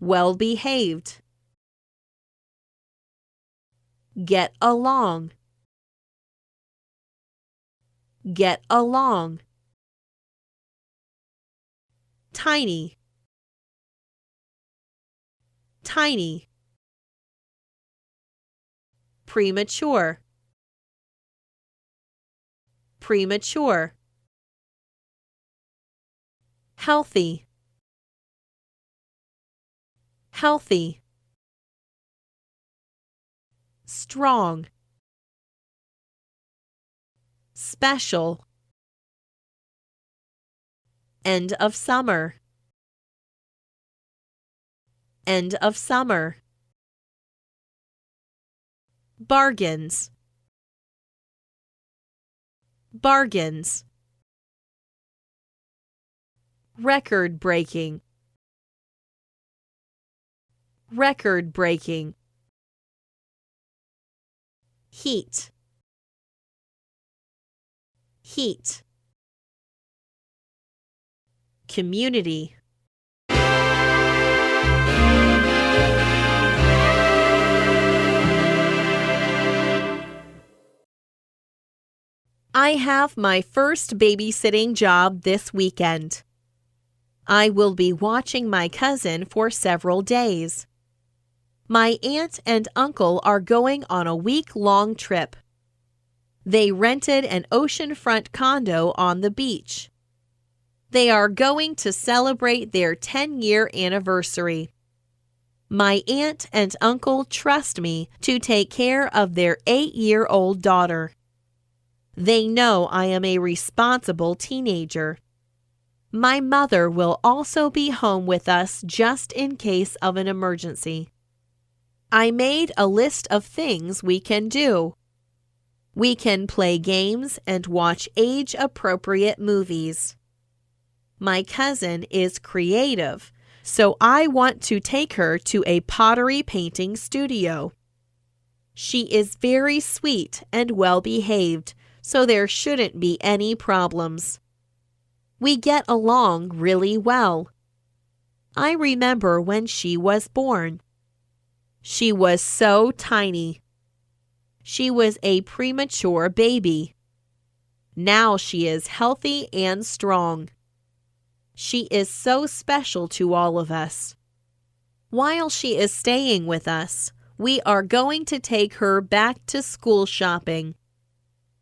well-behaved. Get along. Get along. Tiny. Tiny. Premature. Premature. Healthy. Healthy. Strong. Special. End of summer. End of summer. Bargains. Bargains. Record-breaking. Record-breaking. Heat. Heat. Community. I have my first babysitting job this weekend. I will be watching my cousin for several days. My aunt and uncle are going on a week-long trip. They rented an oceanfront condo on the beach. They are going to celebrate their 10-year anniversary. My aunt and uncle trust me to take care of their 8-year-old daughter. They know I am a responsible teenager. My mother will also be home with us just in case of an emergency. I made a list of things we can do. We can play games and watch age-appropriate movies. My cousin is creative, so I want to take her to a pottery painting studio. She is very sweet and well-behaved, so there shouldn't be any problems. We get along really well. I remember when she was born. She was so tiny. She was a premature baby. Now she is healthy and strong. She is so special to all of us. While she is staying with us, we are going to take her back to school shopping.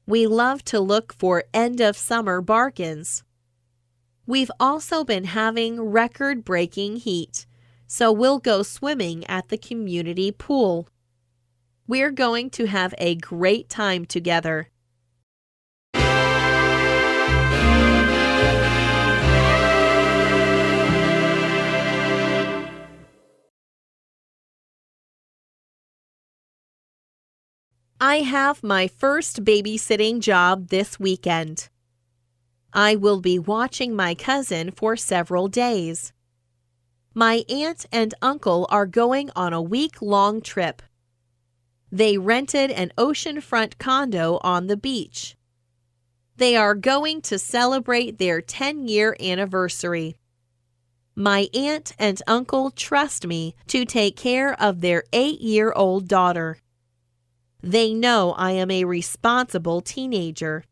We love to look for end-of-summer bargains. We've also been having record-breaking heat, so we'll go swimming at the community pool. We're going to have a great time together. I have my first babysitting job this weekend. I will be watching my cousin for several days. My aunt and uncle are going on a week-long trip. They rented an oceanfront condo on the beach. They are going to celebrate their 10-year anniversary. My aunt and uncle trust me to take care of their 8-year-old daughter. They know I am a responsible teenager.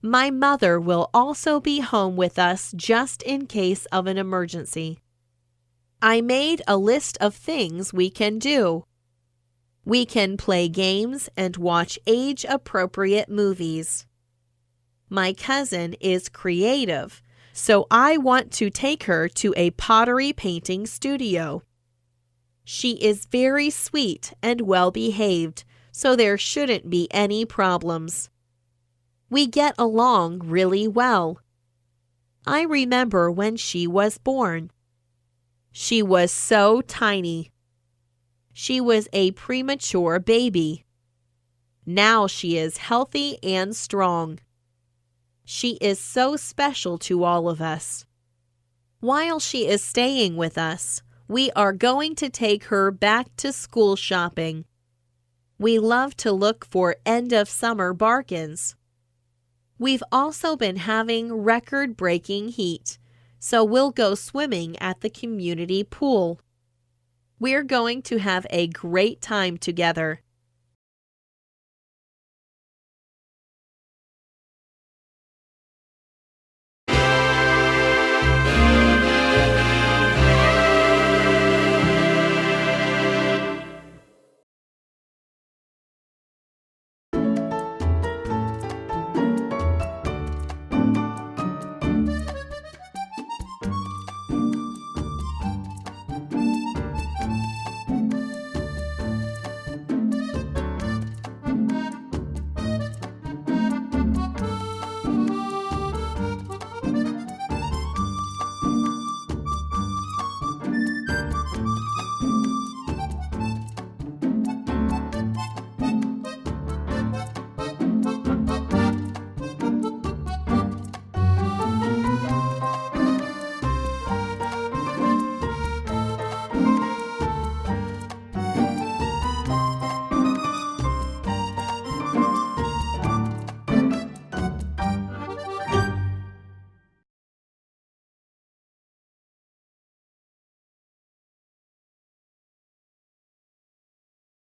My mother will also be home with us just in case of an emergency. I made a list of things we can do. We can play games and watch age-appropriate movies. My cousin is creative, so I want to take her to a pottery painting studio. She is very sweet and well-behaved, so there shouldn't be any problems. We get along really well. I remember when she was born. She was so tiny. She was a premature baby. Now she is healthy and strong. She is so special to all of us. While she is staying with us, we are going to take her back to school shopping. We love to look for end-of-summer bargains. We've also been having record-breaking heat, so we'll go swimming at the community pool. We're going to have a great time together.